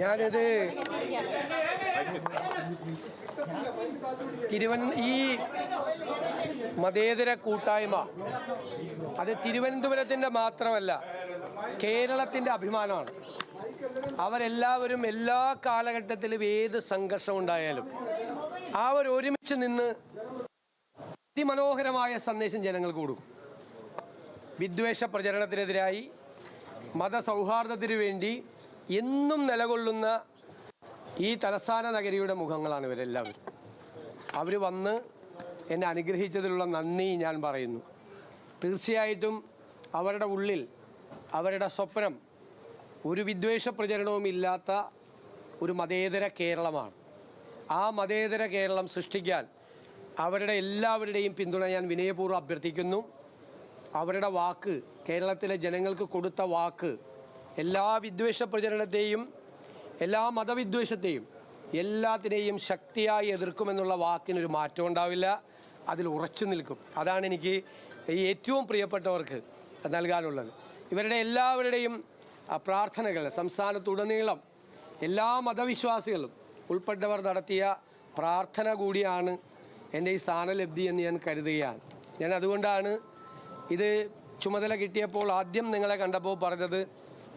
ഞാനിത് ഈ മതേതര കൂട്ടായ്മ അത് തിരുവനന്തപുരത്തിൻ്റെ മാത്രമല്ല, കേരളത്തിൻ്റെ അഭിമാനമാണ്. അവരെല്ലാവരും എല്ലാ കാലഘട്ടത്തിലും ഏത് സംഘർഷമുണ്ടായാലും അവരൊരുമിച്ച് നിന്ന് അതിമനോഹരമായ സന്ദേശം ജനങ്ങൾക്ക് കൊടുക്കും. വിദ്വേഷ പ്രചരണത്തിനെതിരായി, മതസൗഹാർദ്ദത്തിനു വേണ്ടി എന്നും നിലകൊള്ളുന്ന ഈ തലസ്ഥാന നഗരിയുടെ മുഖങ്ങളാണ് ഇവരെല്ലാവരും. അവർ വന്ന് എന്നെ അനുഗ്രഹിച്ചതിലുള്ള നന്ദി ഞാൻ പറയുന്നു. തീർച്ചയായിട്ടും അവരുടെ ഉള്ളിൽ അവരുടെ സ്വപ്നം ഒരു വിദ്വേഷ പ്രചരണവും ഇല്ലാത്ത ഒരു മതേതര കേരളമാണ്. ആ മതേതര കേരളം സൃഷ്ടിക്കാൻ അവരുടെ എല്ലാവരുടെയും പിന്തുണ ഞാൻ വിനയപൂർവ്വം അഭ്യർത്ഥിക്കുന്നു. അവരുടെ വാക്ക്, കേരളത്തിലെ ജനങ്ങൾക്ക് കൊടുത്ത വാക്ക്, എല്ലാ വിദ്വേഷ പ്രചരണത്തെയും, എല്ലാ മതവിദ്വേഷത്തെയും, എല്ലാത്തിനെയും ശക്തിയായി എതിർക്കുമെന്നുള്ള വാക്കിനൊരു മാറ്റം ഉണ്ടാവില്ല. അതിൽ ഉറച്ചു നിൽക്കും. അതാണ് എനിക്ക് ഈ ഏറ്റവും പ്രിയപ്പെട്ടവർക്ക് നൽകാനുള്ളത്. ഇവരുടെ എല്ലാവരുടെയും പ്രാർത്ഥനകൾ സംസ്ഥാനത്തുടനീളം എല്ലാ മതവിശ്വാസികളും ഉൾപ്പെട്ടവർ നടത്തിയ പ്രാർത്ഥന കൂടിയാണ് എൻ്റെ ഈ സ്ഥാനലബ്ധി എന്ന് ഞാൻ കരുതുകയാണ്. ഞാൻ അതുകൊണ്ടാണ് ഇത് ചുമതല കിട്ടിയപ്പോൾ ആദ്യം നിങ്ങളെ കണ്ടപ്പോൾ പറഞ്ഞത്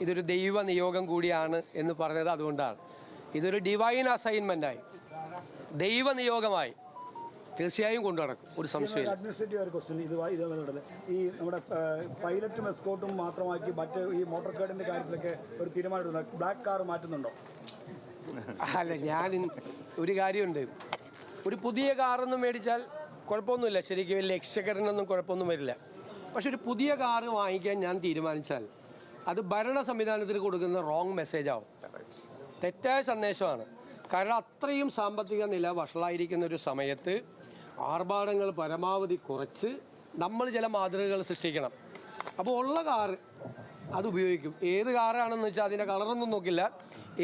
ഇതൊരു ദൈവ നിയോഗം കൂടിയാണ് എന്ന് പറഞ്ഞത്. അതുകൊണ്ടാണ് ഇതൊരു ഡിവൈൻ അസൈൻമെൻറ്റായി, ദൈവ നിയോഗമായി തീർച്ചയായും കൊണ്ടു നടക്കും. ഒരു സംശയം. അഡ്മിനിസ്ട്രേറ്റീവ് ഒരു ക്വസ്റ്റ്യൻ ഈ നമ്മുടെ പൈലറ്റും എസ്കോർട്ടും മാത്രമാക്കി മറ്റ് ഈ മോട്ടോർ കാർഡിൻ്റെ കാര്യത്തിലൊക്കെ ഒരു തീരുമാനം, ബ്ലാക്ക് കാർ മാറ്റുന്നുണ്ടോ? അല്ല, ഞാൻ ഒരു കാര്യമുണ്ട്. ഒരു പുതിയ കാറൊന്നും മേടിച്ചാൽ കുഴപ്പമൊന്നുമില്ല, ശരിക്കും വലിയ എക്സ്ചക്കറിനൊന്നും കുഴപ്പമൊന്നും വരില്ല. പക്ഷെ ഒരു പുതിയ കാറ് വാങ്ങിക്കാൻ ഞാൻ തീരുമാനിച്ചാൽ അത് ഭരണ സംവിധാനത്തിന് കൊടുക്കുന്ന റോങ് മെസ്സേജാവും, തെറ്റായ സന്ദേശമാണ്. കാരണം അത്രയും സാമ്പത്തിക നില വഷളായിരിക്കുന്ന ഒരു സമയത്ത് ആർഭാടങ്ങൾ പരമാവധി കുറച്ച് നമ്മൾ ചില മാതൃകകൾ സൃഷ്ടിക്കണം. അപ്പോൾ ഉള്ള കാറ് അത് ഉപയോഗിക്കും. ഏത് കാറാണെന്ന് വെച്ചാൽ അതിൻ്റെ കളറൊന്നും നോക്കില്ല,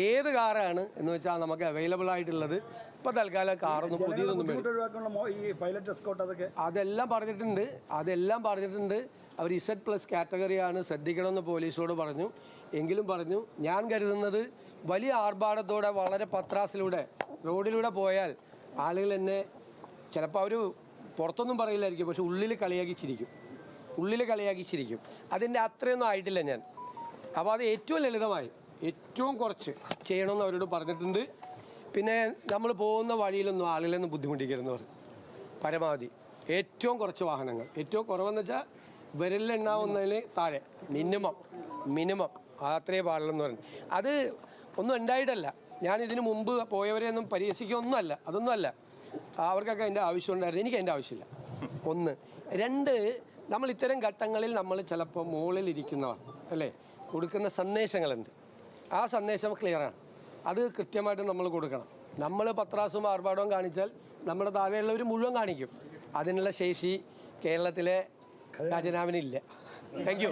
ഏത് കാറാണ് എന്ന് വെച്ചാൽ നമുക്ക് അവൈലബിൾ ആയിട്ടുള്ളത്. ഇപ്പോൾ തൽക്കാലം കാറൊന്നും പുതിയതൊന്നും അതെല്ലാം പറഞ്ഞിട്ടുണ്ട്. അവർ Z+ കാറ്റഗറിയാണ്, ശ്രദ്ധിക്കണമെന്ന് പോലീസോട് പറഞ്ഞു. എങ്കിലും പറഞ്ഞു, ഞാൻ കരുതുന്നത് വലിയ ആർഭാടത്തോടെ വളരെ പത്രാസിലൂടെ റോഡിലൂടെ പോയാൽ ആളുകൾ എന്നെ ചിലപ്പോൾ അവർ പുറത്തൊന്നും പറയില്ലായിരിക്കും, പക്ഷെ ഉള്ളിൽ കളിയാക്കി ചിരിക്കും. അതിൻ്റെ അത്രയൊന്നും ആയിട്ടില്ല ഞാൻ. അപ്പോൾ അത് ഏറ്റവും ലളിതമായി ഏറ്റവും കുറച്ച് ചെയ്യണമെന്ന് അവരോട് പറഞ്ഞിട്ടുണ്ട്. പിന്നെ നമ്മൾ പോകുന്ന വഴിയിലൊന്നും ആളുകളൊന്നും ബുദ്ധിമുട്ടിക്കരുതെന്ന് പറഞ്ഞു. പരമാവധി ഏറ്റവും കുറച്ച് വാഹനങ്ങൾ, ഏറ്റവും കുറവെന്ന് വെച്ചാൽ വിരലിലെണ്ണാവുന്നതിന് താഴെ മിനിമം അത്രേ പാടുള്ളൂ പറഞ്ഞു. അത് ഒന്നും ഉണ്ടായിട്ടല്ല, ഞാൻ ഇതിനു മുമ്പ് പോയവരെയൊന്നും പരിഹസിക്കുകയൊന്നുമല്ല, അതൊന്നുമല്ല. അവർക്കൊക്കെ അതിൻ്റെ ആവശ്യമുണ്ടായിരുന്നു, എനിക്ക് അതിൻ്റെ ആവശ്യമില്ല. 1. 2, നമ്മൾ ഇത്തരം ഘട്ടങ്ങളിൽ നമ്മൾ ചിലപ്പോൾ മുകളിലിരിക്കുന്നവർ അല്ലേ കൊടുക്കുന്ന സന്ദേശങ്ങളുണ്ട്. ആ സന്ദേശം ക്ലിയറാണ്, അത് കൃത്യമായിട്ട് നമ്മൾ കൊടുക്കണം. നമ്മൾ പത്രാസും ആർഭാടവും കാണിച്ചാൽ നമ്മുടെ താഴെയുള്ളവർ മുഴുവൻ കാണിക്കും. അതിനുള്ള ശേഷി കേരളത്തിലെ ഖജനാവിനില്ല. Thank you.